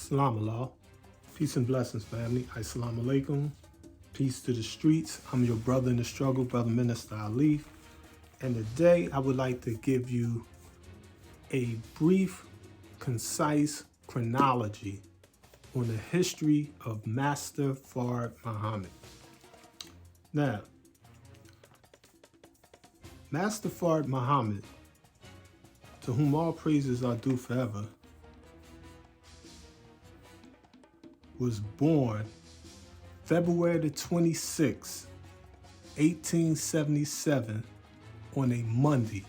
Salam Allah. Peace and blessings, family. Assalamu alaikum. Peace to the streets. I'm your brother in the struggle, Brother Minister Ali. And today I would like to give you a brief, concise chronology on the history of Master Fard Muhammad. Now, Master Fard Muhammad, to whom all praises are due forever, was born February the 26th, 1877 on a Monday.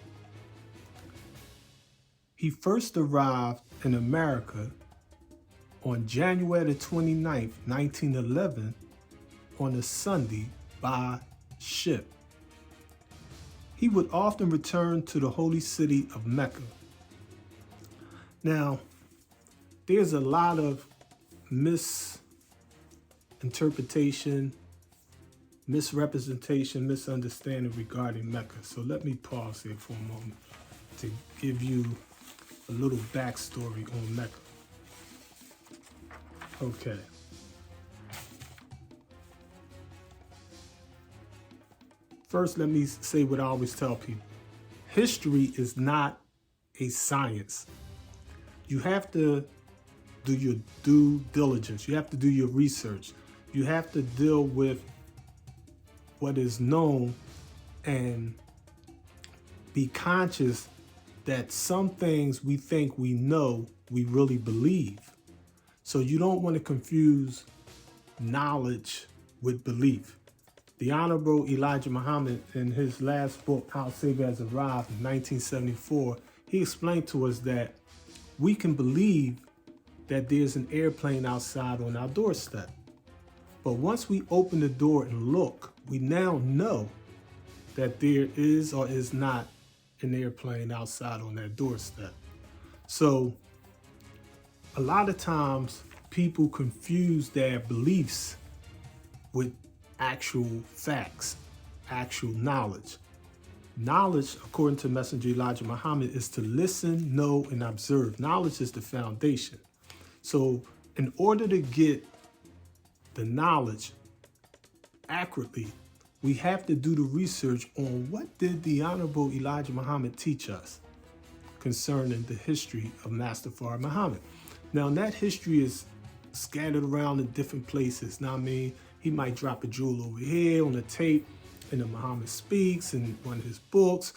He first arrived in America on January the 29th, 1911 on a Sunday by ship. He would often return to the holy city of Mecca. Now, there's a lot of misinterpretation, misrepresentation, misunderstanding regarding Mecca. So let me pause here for a moment to give you a little backstory on Mecca. Okay. First, let me say what I always tell people. History is not a science. You have to do your due diligence. You have to do your research. You have to deal with what is known and be conscious that some things we think we know, we really believe. So you don't want to confuse knowledge with belief. The Honorable Elijah Muhammad, in his last book, How Savior Has Arrived in 1974, he explained to us that we can believe that there's an airplane outside on our doorstep. But once we open the door and look, we now know that there is or is not an airplane outside on that doorstep. So a lot of times people confuse their beliefs with actual facts, actual knowledge. Knowledge, according to Messenger Elijah Muhammad, is to listen, know, and observe. Knowledge is the foundation. So in order to get the knowledge accurately, we have to do the research on what did the Honorable Elijah Muhammad teach us concerning the history of Master Fard Muhammad. Now that history is scattered around in different places. Now, I mean, he might drop a jewel over here on a tape in the Muhammad Speaks, in one of his books,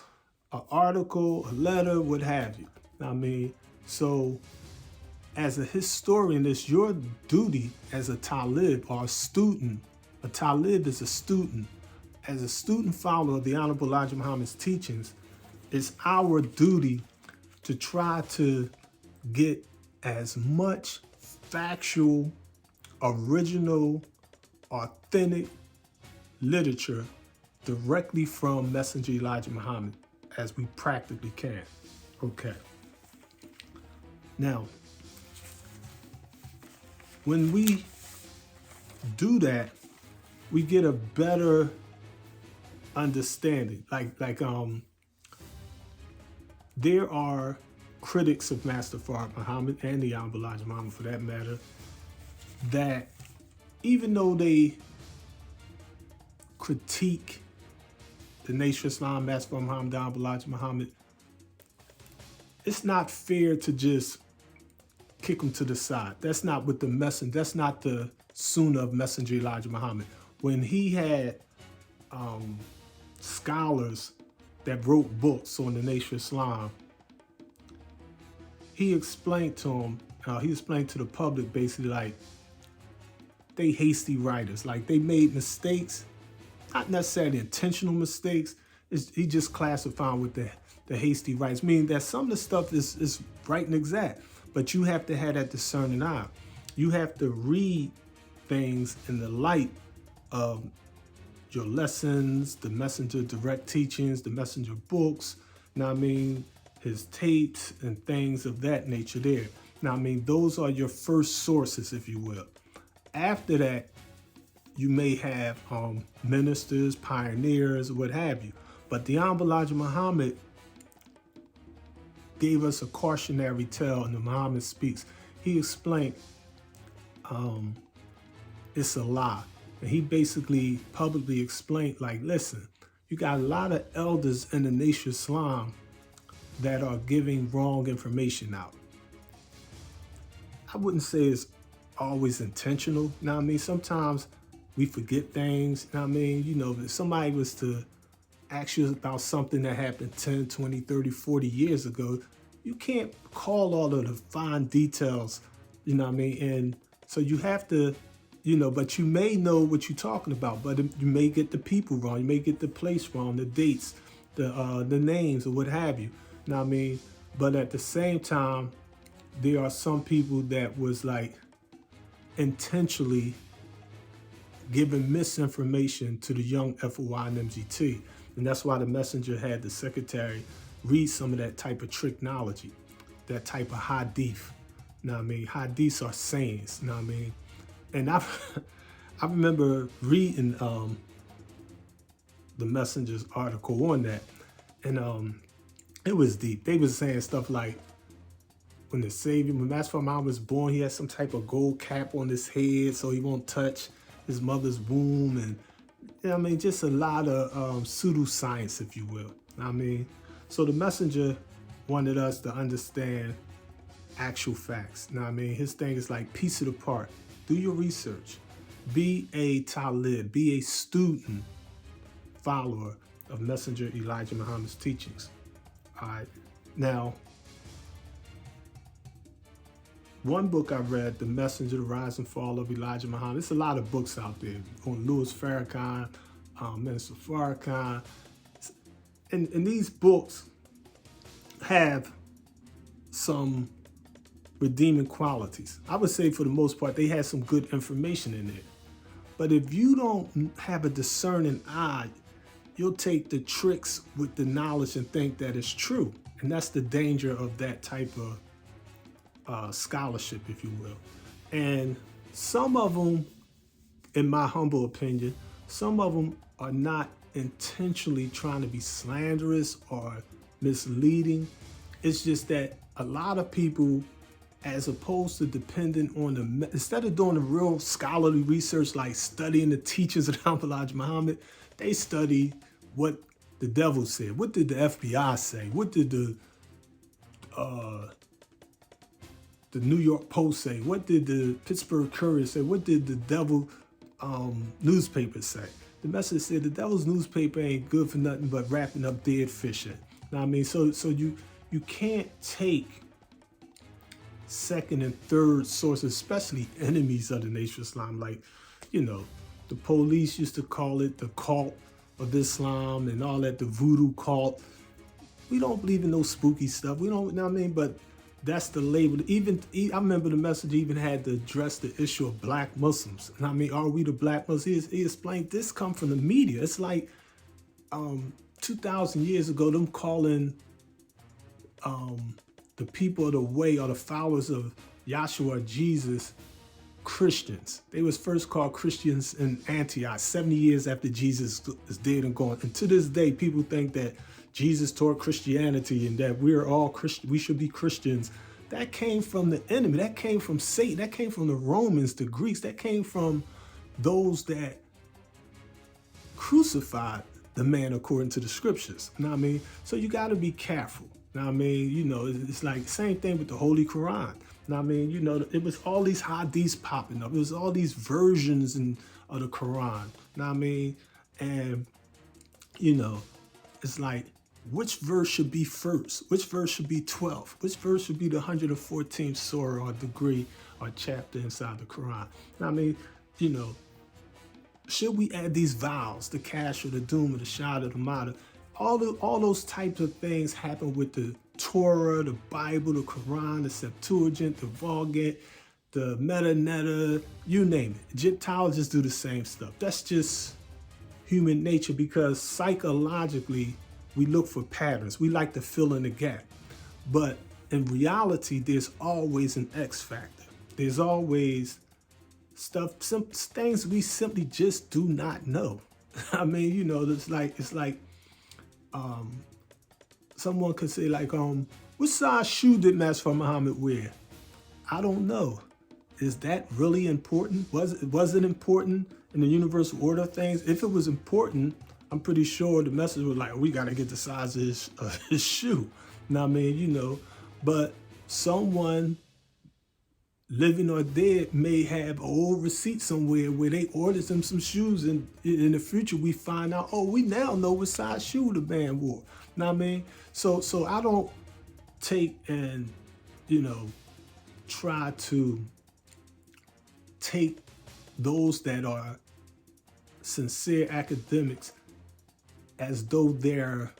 an article, a letter, what have you. Now, I mean, so as a historian, it's your duty as a talib or a student. A talib is a student. As a student follower of the Honorable Elijah Muhammad's teachings, it's our duty to try to get as much factual, original, authentic literature directly from Messenger Elijah Muhammad as we practically can. Okay. Now, when we do that, we get a better understanding. There are critics of Master Fard Muhammad and the Honorable Elijah Muhammad, for that matter, that even though they critique the Nation of Islam, Master Fard Muhammad, the Honorable Elijah Muhammad, it's not fair to just kick them to the side. That's not what the messenger, that's not the sunnah of Messenger Elijah Muhammad. When he had scholars that wrote books on the Nation of Islam, he explained to them, he explained to the public basically like they hasty writers, like they made mistakes, not necessarily intentional mistakes. He just classified with the hasty writers, meaning that some of the stuff is right and exact, but you have to have that discerning eye. You have to read things in the light of your lessons, the messenger direct teachings, the messenger books, now I mean, his tapes and things of that nature there. Now, I mean, those are your first sources, if you will. After that, you may have ministers, pioneers, what have you. But the Honorable Elijah Muhammad gave us a cautionary tale in the Muhammad Speaks. He explained it's a lie. And he basically publicly explained, like, listen, you got a lot of elders in the Nation of Islam that are giving wrong information out. I wouldn't say it's always intentional. You know what I mean? Sometimes we forget things. You know what I mean? You know, if somebody was to ask you about something that happened 10, 20, 30, 40 years ago, you can't call all of the fine details, you know what I mean? And so you have to, you know, but you may know what you're talking about, but you may get the people wrong. You may get the place wrong, the dates, the names or what have you. You know what I mean? But at the same time, there are some people that was like intentionally giving misinformation to the young FOI and MGT. And that's why the messenger had the secretary read some of that type of tricknology, that type of hadith. You know what I mean? Hadiths are sayings, you know what I mean? And I remember reading the messenger's article on that. And it was deep. They was saying stuff like, when the Savior, when Master Muhammad was born, he had some type of gold cap on his head so he won't touch his mother's womb. And you know I mean, just a lot of pseudoscience, if you will. You know I mean, so the messenger wanted us to understand actual facts. You know I mean, his thing is like, piece it apart. Do your research. Be a talib, be a student follower of Messenger Elijah Muhammad's teachings. All right. Now, one book I read, The Messenger, The Rise and Fall of Elijah Muhammad. There's a lot of books out there on Louis Farrakhan, Minister Farrakhan. And these books have some redeeming qualities. I would say for the most part, they have some good information in there. But if you don't have a discerning eye, you'll take the tricks with the knowledge and think that it's true. And that's the danger of that type of scholarship, if you will. And some of them, in my humble opinion, some of them are not intentionally trying to be slanderous or misleading. It's just that a lot of people, as opposed to depending on instead of doing the real scholarly research, like studying the teachings of Elijah Muhammad, they study what the devil said. What did the FBI say? What did the New York Post say? What did the Pittsburgh Courier say? What did the devil newspaper say? The message said the devil's newspaper ain't good for nothing but wrapping up dead fish. You know what I mean? So you can't take second and third sources, especially enemies of the Nation of Islam. Like, you know, the police used to call it the cult of Islam and all that, the voodoo cult. We don't believe in no spooky stuff. We don't, you know what I mean? But that's the label. I remember the message even had to address the issue of black Muslims. And I mean, are we the black Muslims? He explained this come from the media. It's like 2,000 years ago, them calling the people of the way or the followers of Yahshua or Jesus Christians. They was first called Christians in Antioch 70 years after Jesus is dead and gone. And to this day, people think that Jesus taught Christianity and that we're all Christian, we should be Christians. That came from the enemy. That came from Satan. That came from the Romans, the Greeks. That came from those that crucified the man according to the scriptures. You know what I mean? So you got to be careful. You know what I mean? You know, it's like same thing with the Holy Quran. You know what I mean? You know, it was all these hadiths popping up. It was all these versions of the Quran. You know what I mean? And, you know, it's like, which verse should be first? Which verse should be 12th? Which verse should be the 114th surah or degree or chapter inside the Quran? I mean, you know, should we add these vowels, the cash or the doom or the shad or the mata? All those types of things happen with the Torah, the Bible, the Quran, the Septuagint, the Vulgate, the Meta, you name it. Egyptologists do the same stuff. That's just human nature because psychologically, we look for patterns. We like to fill in the gap. But in reality, there's always an X factor. There's always some things we simply just do not know. I mean, you know, it's like someone could say like, what size shoe did Master Muhammad wear? I don't know. is that really important? Was it important in the universal order of things? If it was important, I'm pretty sure the message was like, we got to get the size of his shoe. Now, I mean, but someone living or dead may have an old receipt somewhere where they ordered them some shoes, and in the future we find out, oh, we now know what size shoe the man wore. Now, I mean, so I don't take and try to take those that are sincere academics as though they're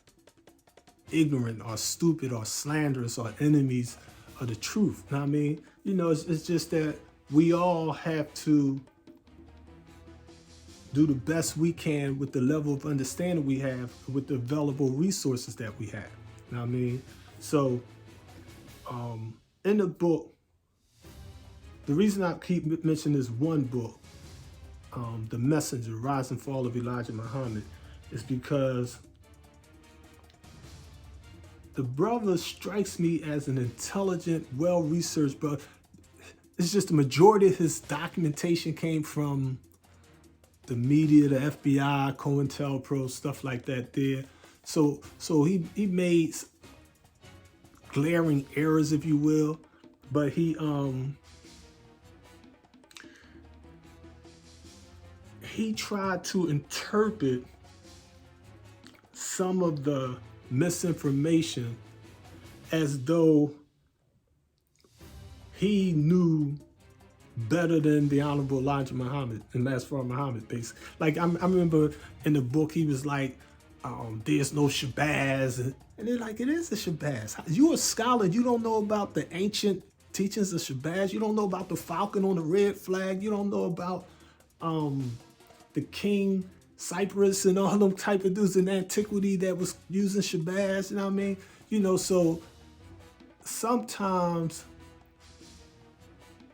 ignorant or stupid or slanderous or enemies of the truth. Now, I mean, it's just that we all have to do the best we can with the level of understanding we have, with the available resources that we have. Now, I mean, so in the book, the reason I keep mentioning this one book, The Messenger, Rise and Fall of Elijah Muhammad, is because the brother strikes me as an intelligent, well-researched brother. It's just the majority of his documentation came from the media, the FBI, COINTELPRO, stuff like that there. So he made glaring errors, if you will, but he tried to interpret some of the misinformation as though he knew better than the Honorable Elijah Muhammad and Master Muhammad, basically. Like, I remember in the book, he was like, there's no Shabazz. And they're like, it is a Shabazz. You a scholar, you don't know about the ancient teachings of Shabazz. You don't know about the falcon on the red flag. You don't know about the King Cyprus and all them type of dudes in antiquity that was using Shabazz, you know what I mean? So sometimes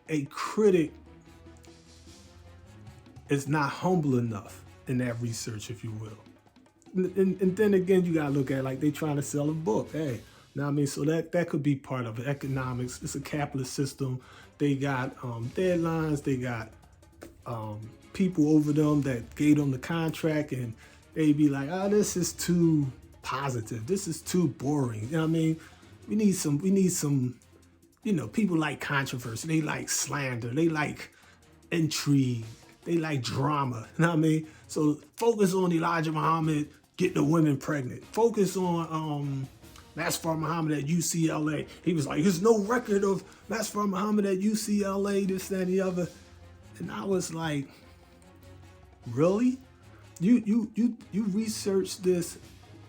a critic is not humble enough in that research, if you will. And then again, you gotta look at it like they trying to sell a book. Hey, know what I mean? So that could be part of it. Economics, it's a capitalist system. They got deadlines, they got people over them that gave them the contract, and they be like, oh, this is too positive. This is too boring. You know what I mean? We need some, people like controversy. They like slander. They like intrigue. They like drama. You know what I mean? So focus on Elijah Muhammad getting the women pregnant. Focus on Master Muhammad at UCLA. He was like, there's no record of Master Muhammad at UCLA, this, that, and the other. And I was like, really? You researched this,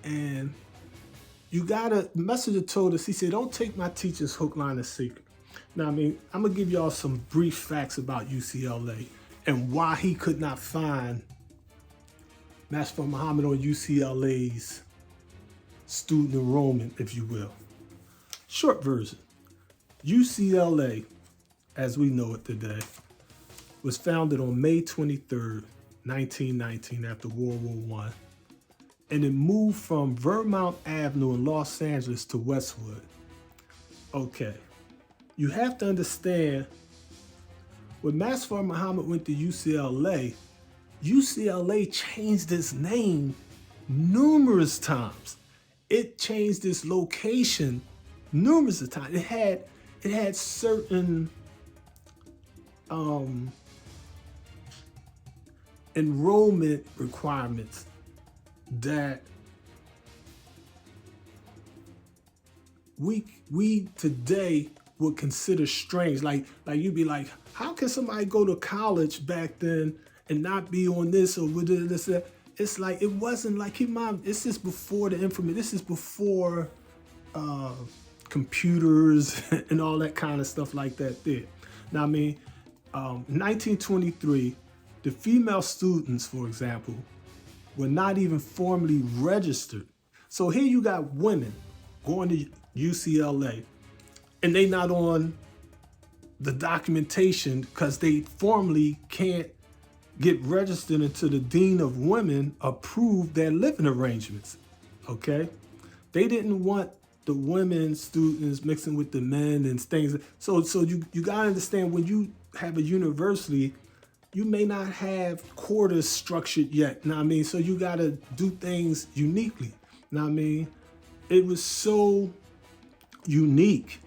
and you gotta, Messenger told us, he said, don't take my teachers hook, line, and sinker. Now, I mean, I'm gonna give y'all some brief facts about UCLA and why he could not find Master Muhammad on UCLA's student enrollment, if you will. Short version, UCLA, as we know it today, was founded on May 23rd, 1919, after World War I, and it moved from Vermont Avenue in Los Angeles to Westwood. Okay, you have to understand, when Master Muhammad went to UCLA, UCLA changed its name numerous times. It changed its location numerous times. It had certain enrollment requirements that we today would consider strange. Like you'd be like, how can somebody go to college back then and not be on this or with this? It's like, it wasn't like, keep in mind, this is before the information. This is before computers and all that kind of stuff like that there. Now, I mean, 1923, the female students, for example, were not even formally registered. So here you got women going to UCLA, and they not on the documentation because they formally can't get registered until the Dean of Women approved their living arrangements, okay? They didn't want the women students mixing with the men and things. So you gotta understand, when you have a university, you may not have quarters structured yet. Know what I mean? So you got to do things uniquely. Know what I mean? It was so unique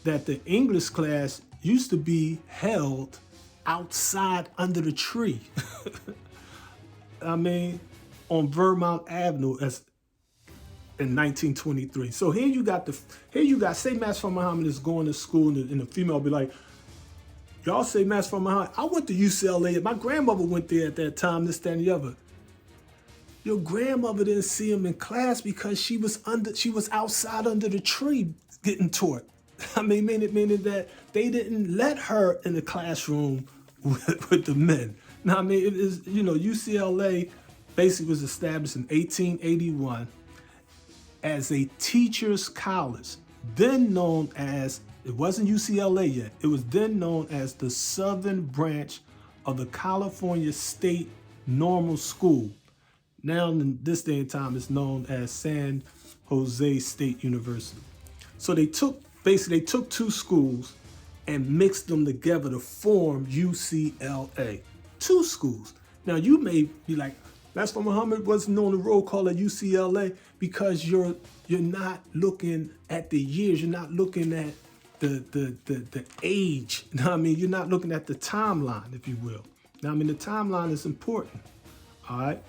that the English class used to be held outside under the tree. I mean, on Vermont Avenue as in 1923. So here you got say Mass for Muhammad is going to school and the female will be like, y'all say Mass for Muhammad. I went to UCLA. My grandmother went there at that time, this, that, and the other. Your grandmother didn't see him in class because she was outside under the tree getting taught. I mean, meaning that they didn't let her in the classroom with the men. Now, I mean, it is, UCLA basically was established in 1881 as a teacher's college, then known as, it wasn't UCLA yet, it was then known as the Southern Branch of the California State Normal School. Now in this day and time, it's known as San Jose State University. So they took two schools and mixed them together to form UCLA. Two schools. Now you may be like, Master Muhammad wasn't on the roll call at UCLA because you're not looking at the years, you're not looking at the age. You know what I mean? You're not looking at the timeline, if you will. Now, I mean, the timeline is important. All right.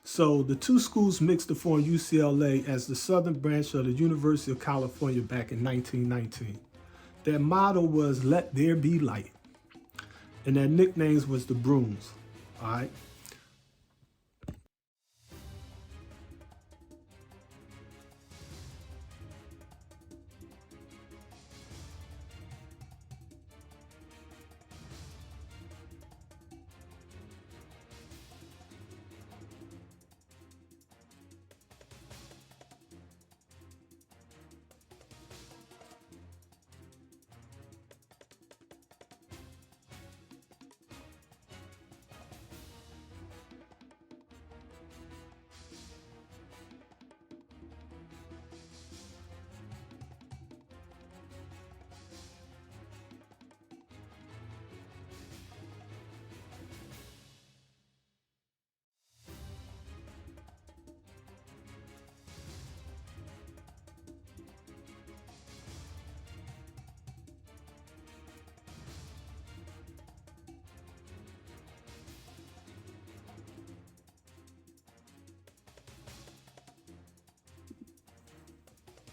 So the two schools mixed to form UCLA as the southern branch of the University of California back in 1919. Their motto was "Let there be light," and their nicknames was the Brooms. All right.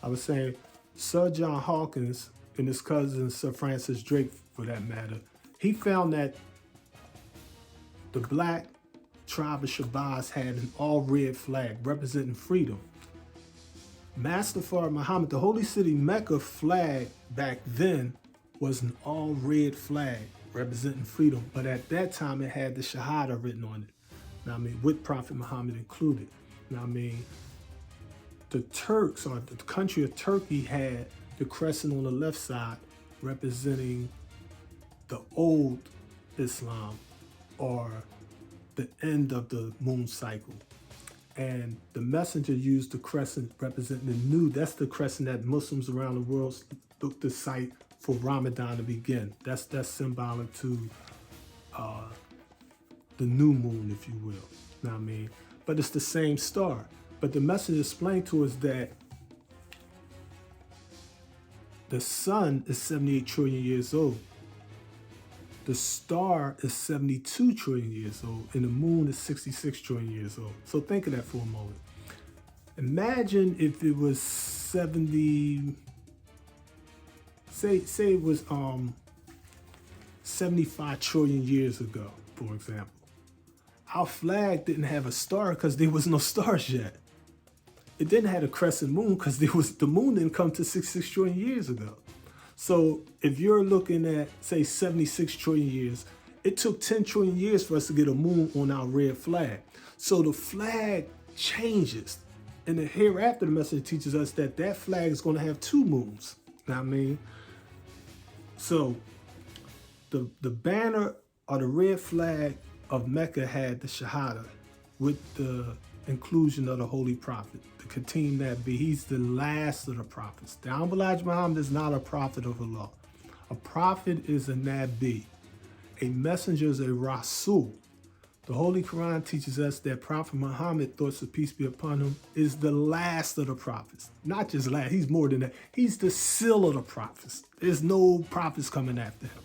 I was saying, Sir John Hawkins and his cousin Sir Francis Drake, for that matter, he found that the black tribe of Shabazz had an all-red flag representing freedom. Mustafa Muhammad, the holy city Mecca flag back then was an all-red flag representing freedom, but at that time it had the Shahada written on it. Now, I mean, with Prophet Muhammad included. Now, I mean, the Turks, or the country of Turkey, had the crescent on the left side representing the old Islam, or the end of the moon cycle. And the messenger used the crescent representing the new. That's the crescent that Muslims around the world look to sight for Ramadan to begin. That's symbolic to the new moon, if you will. You know what I mean? But it's the same star. But the messenger explained to us that the sun is 78 trillion years old. The star is 72 trillion years old, and the moon is 66 trillion years old. So think of that for a moment. Imagine if it was 70, say it was 75 trillion years ago, for example. Our flag didn't have a star because there was no stars yet. It didn't have a crescent moon because the moon didn't come to 66 trillion years ago. So if you're looking at, say, 76 trillion years, it took 10 trillion years for us to get a moon on our red flag. So the flag changes. And the hereafter, the message teaches us that that flag is going to have two moons. You know what I mean? So the banner or the red flag of Mecca had the Shahada with the inclusion of the Holy Prophet, the Khatim Nabi. He's the last of the prophets. The Honorable Elijah Muhammad is not a prophet of Allah. A prophet is a nabi. A messenger is a rasul. The Holy Quran teaches us that Prophet Muhammad, thoughts of peace be upon him, is the last of the prophets. Not just last, he's more than that. He's the seal of the prophets. There's no prophets coming after him.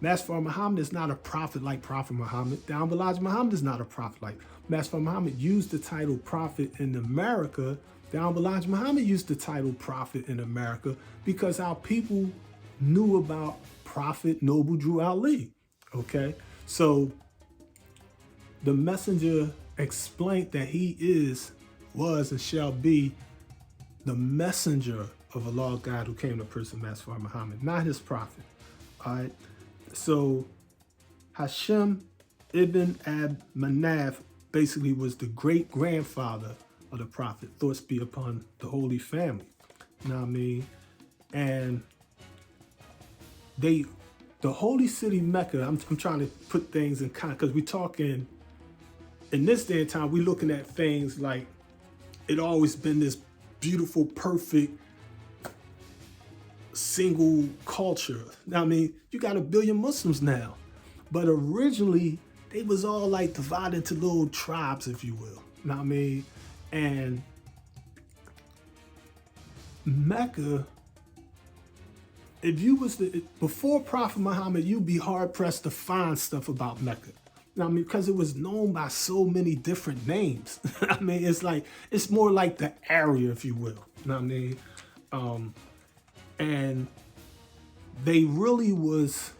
Master Muhammad is not a prophet like Prophet Muhammad. The Elijah Muhammad is not a prophet like Master Muhammad. Used the title prophet in America. The Elijah Muhammad used the title prophet in America because our people knew about Prophet Noble Drew Ali. Okay, so the messenger explained that he was, and shall be the messenger of Allah God who came to person Master Muhammad, not his prophet. All right. So Hashem ibn Ab Manaf basically was the great grandfather of the prophet. Thoughts be upon the Holy Family. You know what I mean? And the holy city Mecca, I'm trying to put things in context because we're talking in this day and time, we're looking at things like it always been this beautiful, perfect, single culture. Now, I mean, you got 1 billion Muslims now, but originally they was all like divided into little tribes, if you will. Now, I mean, and Mecca, if you was before Prophet Muhammad, you'd be hard pressed to find stuff about Mecca. I mean, because it was known by so many different names. I mean, it's more like the area, if you will. You know what I mean? And they really was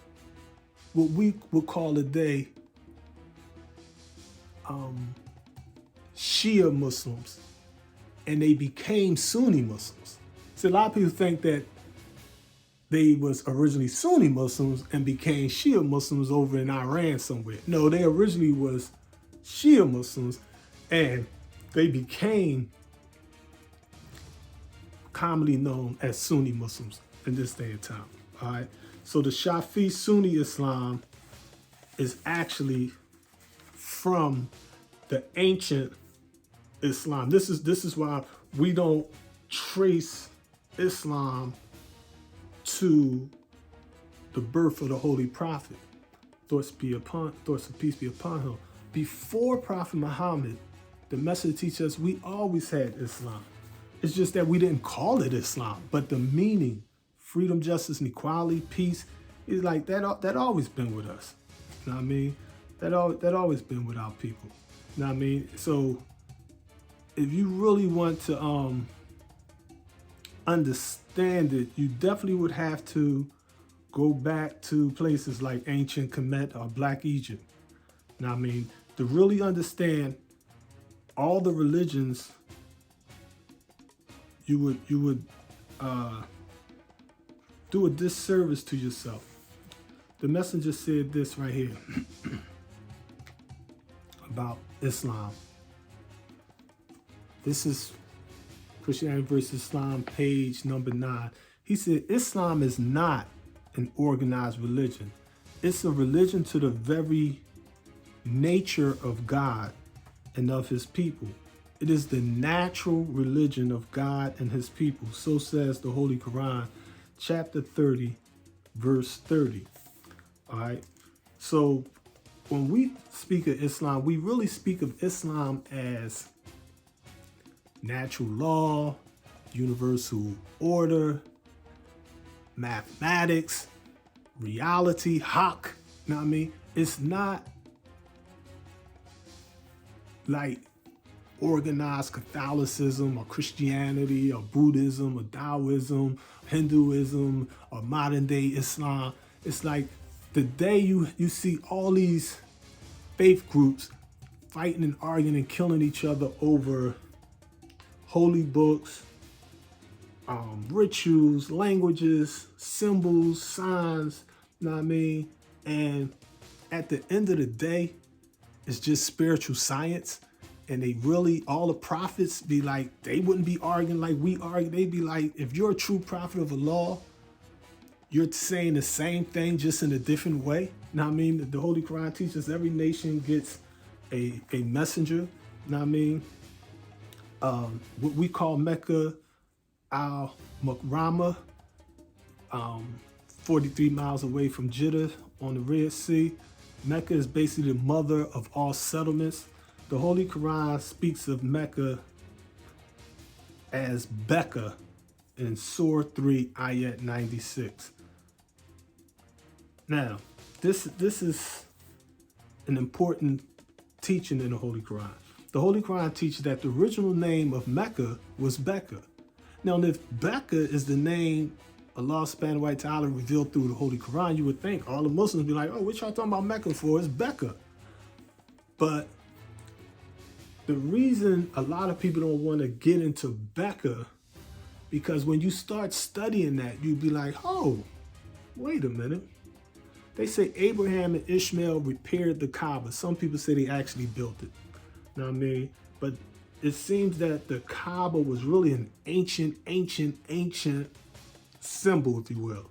what we would call today Shia Muslims, and they became Sunni Muslims. So a lot of people think that they was originally Sunni Muslims and became Shia Muslims over in Iran somewhere. No, they originally was Shia Muslims and they became commonly known as Sunni Muslims in this day and time. All right. So the Shafi Sunni Islam is actually from the ancient Islam. This is why we don't trace Islam to the birth of the Holy Prophet. Thoughts of peace be upon him. Before Prophet Muhammad, the message teaches us we always had Islam. It's just that we didn't call it Islam, but the meaning, freedom, justice, and equality, peace, is like that. That always been with us. You know what I mean? That always been with our people. You know what I mean? So if you really want to understand it, you definitely would have to go back to places like ancient Kemet or Black Egypt. You know what I mean? To really understand all the religions, you would do a disservice to yourself. The messenger said this right here about Islam. This is Christianity versus Islam, page number 9. He said, Islam is not an organized religion. It's a religion to the very nature of God and of his people. It is the natural religion of God and his people. So says the Holy Quran, chapter 30, verse 30. All right. So when we speak of Islam, we really speak of Islam as natural law, universal order, mathematics, reality, haq. You know what I mean? It's not like organized Catholicism or Christianity or Buddhism or Taoism, Hinduism or modern day Islam. It's like the day you see all these faith groups fighting and arguing and killing each other over holy books, rituals, languages, symbols, signs, you know what I mean? And at the end of the day, it's just spiritual science. And they really, all the prophets be like, they wouldn't be arguing like we argue. They'd be like, if you're a true prophet of Allah, you're saying the same thing, just in a different way. Now, I mean, the Holy Quran teaches every nation gets a messenger. Now, I mean, what we call Mecca al-Mukarramah, 43 miles away from Jeddah on the Red Sea. Mecca is basically the mother of all settlements. The Holy Quran speaks of Mecca as Becca in Surah 3, Ayat 96. Now, this is an important teaching in the Holy Quran. The Holy Quran teaches that the original name of Mecca was Becca. Now, if Becca is the name Allah subhanahu wa ta'ala revealed through the Holy Quran, you would think all the Muslims would be like, oh, what y'all talking about Mecca for? It's Becca. But the reason a lot of people don't want to get into Becca, because when you start studying that, you'd be like, oh, wait a minute. They say Abraham and Ishmael repaired the Kaaba. Some people say they actually built it. You know what I mean? But it seems that the Kaaba was really an ancient symbol, if you will.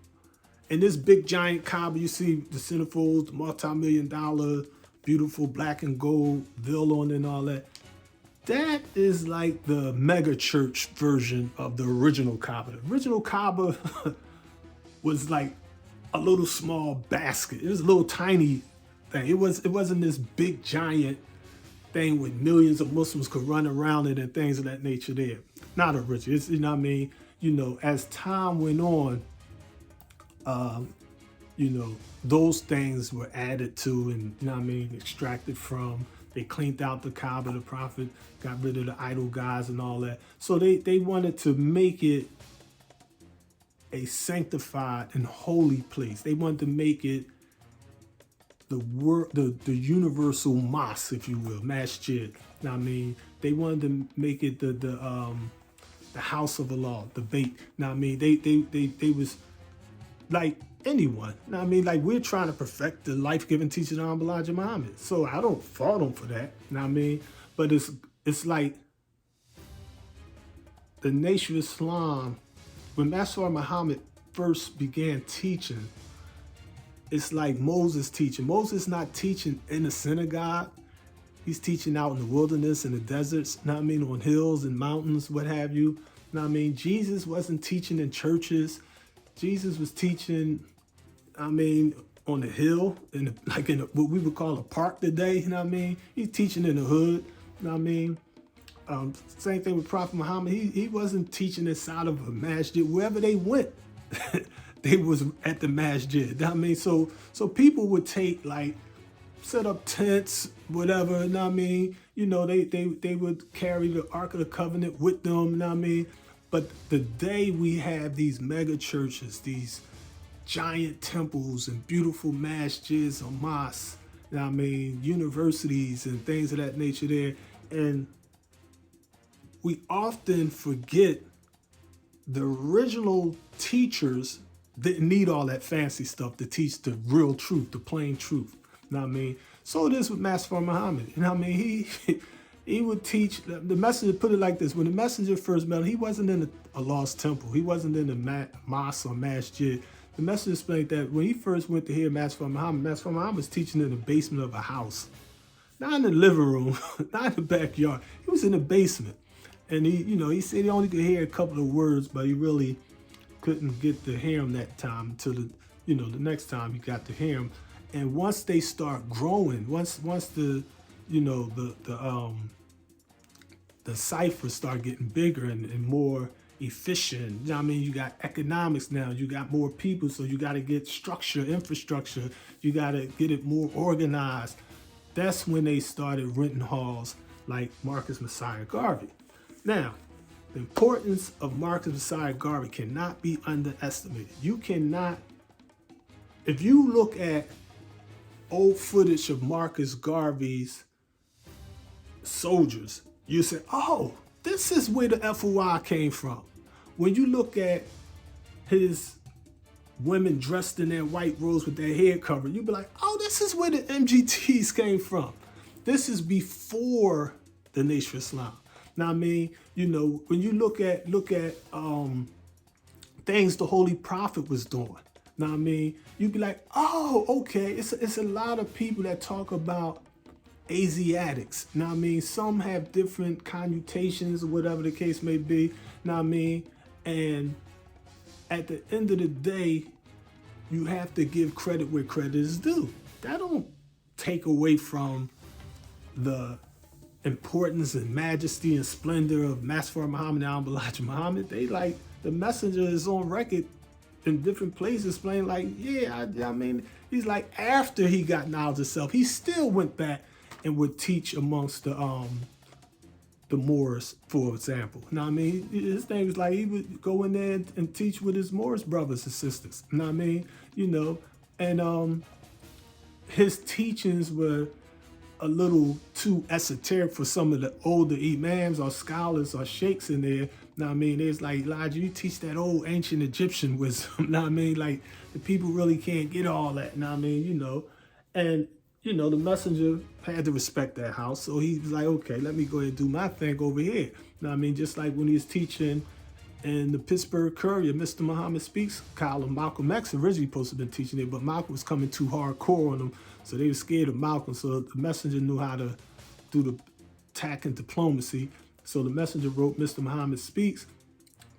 And this big giant Kaaba, you see the centerfolds, the multi-million-dollar, beautiful black and gold villa and all that. That is like the mega church version of the original Kaaba. The original Kaaba was like a little small basket. It was a little tiny thing. It wasn't this big giant thing with millions of Muslims could run around it and things of that nature there. Not original. It's, you know what I mean? You know, as time went on, you know, those things were added to and, you know what I mean, extracted from. They cleaned out the Kaaba, the Prophet got rid of the idol gods and all that. So they wanted to make it a sanctified and holy place. They wanted to make it the universal mosque, if you will, masjid. You know what I mean? They wanted to make it the house of Allah, the bait. You know what I mean? They was like anyone. You know what I mean? Like, we're trying to perfect the life-giving teaching of Elijah Muhammad. So I don't fault them for that. You know what I mean? But it's like the Nation of Islam, when Master Muhammad first began teaching, it's like Moses teaching. Moses not teaching in the synagogue. He's teaching out in the wilderness, in the deserts, you know what I mean, on hills and mountains, what have you. You know what I mean? Jesus wasn't teaching in churches. Jesus was teaching, I mean, on the hill, in what we would call a park today, you know what I mean? He's teaching in the hood, you know what I mean? Same thing with Prophet Muhammad. He wasn't teaching inside of a masjid. Wherever they went, they was at the masjid. You know what I mean? So people would take, like, set up tents, whatever, you know what I mean? You know, they would carry the Ark of the Covenant with them, you know what I mean? But the day we have these mega churches, these giant temples and beautiful masjids or mosques, you know what I mean, universities and things of that nature there, and we often forget the original teachers didn't need all that fancy stuff to teach the real truth, the plain truth. You know what I mean? So it is with Master Muhammad. You know what I mean? He would teach, the messenger put it like this, when the messenger first met him, he wasn't in a lost temple. He wasn't in the mosque or masjid. The messenger explained that when he first went to hear Master Muhammad was teaching in the basement of a house. Not in the living room, not in the backyard. He was in the basement. And he said he only could hear a couple of words, but he really couldn't get to hear him that time until the next time he got to hear him. And once they start growing, once the ciphers start getting bigger and more efficient, you know what I mean? You got economics now, you got more people, so you got to get structure, infrastructure, you got to get it more organized. That's when they started renting halls like Marcus Messiah Garvey. Now, the importance of Marcus Messiah Garvey cannot be underestimated. You cannot, if you look at old footage of Marcus Garvey's soldiers, you say, oh, this is where the FOI came from. When you look at his women dressed in their white robes with their hair covered, you'd be like, oh, this is where the MGTs came from. This is before the Nation of Islam. Now, I mean, when you look at things the Holy Prophet was doing, now, I mean, you'd be like, oh, okay, it's a lot of people that talk about Asiatics. Now, I mean, some have different connotations or whatever the case may be. Now, I mean, and at the end of the day, you have to give credit where credit is due. That don't take away from the importance and majesty and splendor of Master Muhammad and Elijah Muhammad. They like, the messenger is on record in different places explaining like, yeah, I mean, he's like, after he got knowledge of self, he still went back and would teach amongst the Moors, for example. You know what I mean? His thing was like, he would go in there and teach with his Moorish brothers and sisters. You know what I mean? You know, and his teachings were a little too esoteric for some of the older imams or scholars or sheikhs in there. You know what I mean? It's like, Elijah, you teach that old ancient Egyptian wisdom. You know what I mean? Like, the people really can't get all that. You know what I mean? You know, and, you know, the messenger had to respect that house. So he was like, okay, let me go ahead and do my thing over here. You know what I mean? Just like when he was teaching in the Pittsburgh Courier, Mr. Muhammad Speaks column, Malcolm X originally supposed to have been teaching it, but Malcolm was coming too hardcore on him. So they were scared of Malcolm. So the messenger knew how to do the tact and diplomacy. So the messenger wrote Mr. Muhammad Speaks.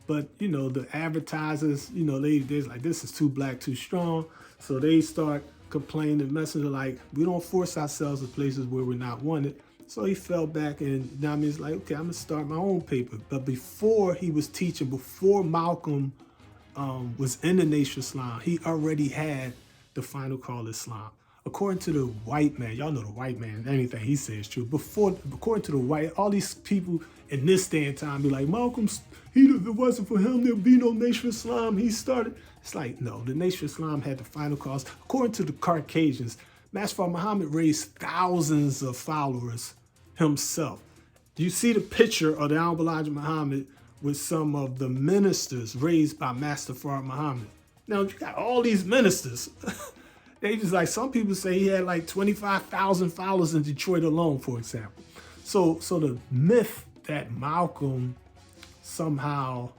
But, you know, the advertisers, you know, they're like, this is too black, too strong. So they start complaining to the messenger like, we don't force ourselves to places where we're not wanted. So he fell back, and now he's like, okay, I'm gonna start my own paper. But before he was teaching, before Malcolm was in the Nation of Islam, he already had the final call of Islam. According to the white man, y'all know the white man, anything he says is true. According to the white, all these people in this day and time be like, Malcolm's, if it wasn't for him, there'd be no Nation of Islam. He started. It's like, no, the Nation of Islam had the final cause. According to the Caucasians, Master Muhammad raised thousands of followers himself. You see the picture of the Honorable Elijah Muhammad with some of the ministers raised by Master Muhammad. Now, you got all these ministers. They just like, some people say he had like 25,000 followers in Detroit alone, for example. So the myth that Malcolm somehow,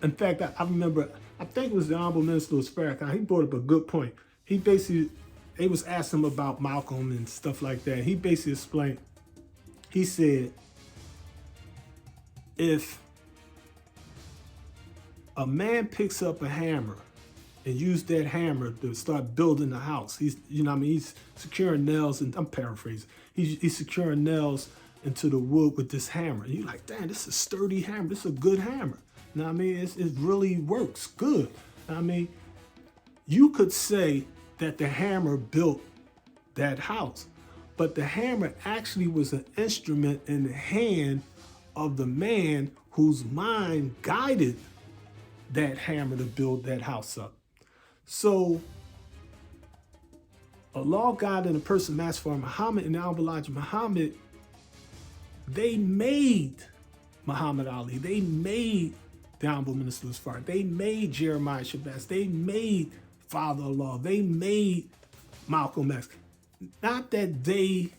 in fact, I remember, I think it was the Honorable Minister of Farrakhan, he brought up a good point. He basically, they was asking him about Malcolm and stuff like that. He basically explained, he said, if a man picks up a hammer and use that hammer to start building the house, he's, you know what I mean, he's securing nails, and I'm paraphrasing, he's securing nails into the wood with this hammer. And you're like, damn, this is a sturdy hammer, this is a good hammer. You know what I mean? It really works good. I mean, you could say that the hammer built that house, but the hammer actually was an instrument in the hand of the man whose mind guided that hammer to build that house up. So Allah, God, and the person Master Muhammad and Honorable Elijah Muhammad, they made Muhammad Ali, they made the Honorable Minister of Farrakhan, they made Jeremiah Shabazz, they made Father Allah, they made Malcolm X. Not that they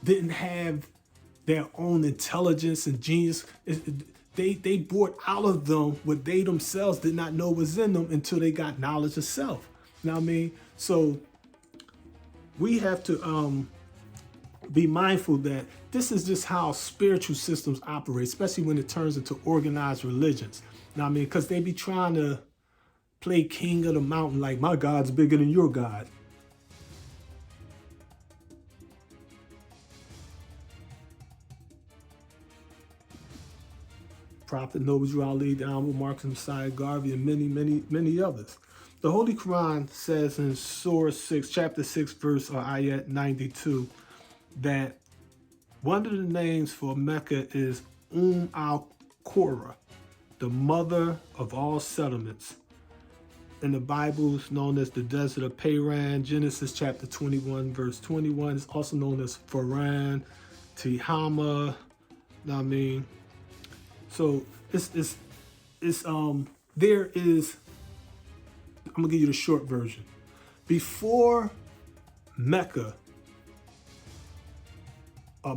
didn't have their own intelligence and genius. They brought out of them what they themselves did not know was in them until they got knowledge of self. You know what I mean? So we have to be mindful that this is just how spiritual systems operate, especially when it turns into organized religions. You know what I mean? Because they be trying to play king of the mountain, like my God's bigger than your God. Prophet Noble Ali, the Honorable Marcus Messiah Garvey, and many others. The Holy Quran says in Surah 6, chapter 6, verse or ayat 92, that one of the names for Mecca is al-Qura, the mother of all settlements. In the Bible, it's known as the Desert of Paran. Genesis chapter 21, verse 21. It's also known as Faran, Tihama. Know what I mean? So there is, I'm gonna give you the short version. Before Mecca,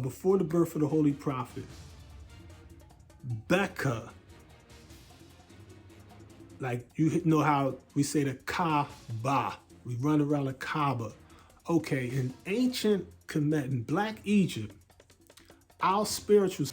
before the birth of the Holy Prophet, Mecca, like you know how we say the Kaaba, we run around the Kaaba. Okay, in ancient Kemet, in Black Egypt, our spiritual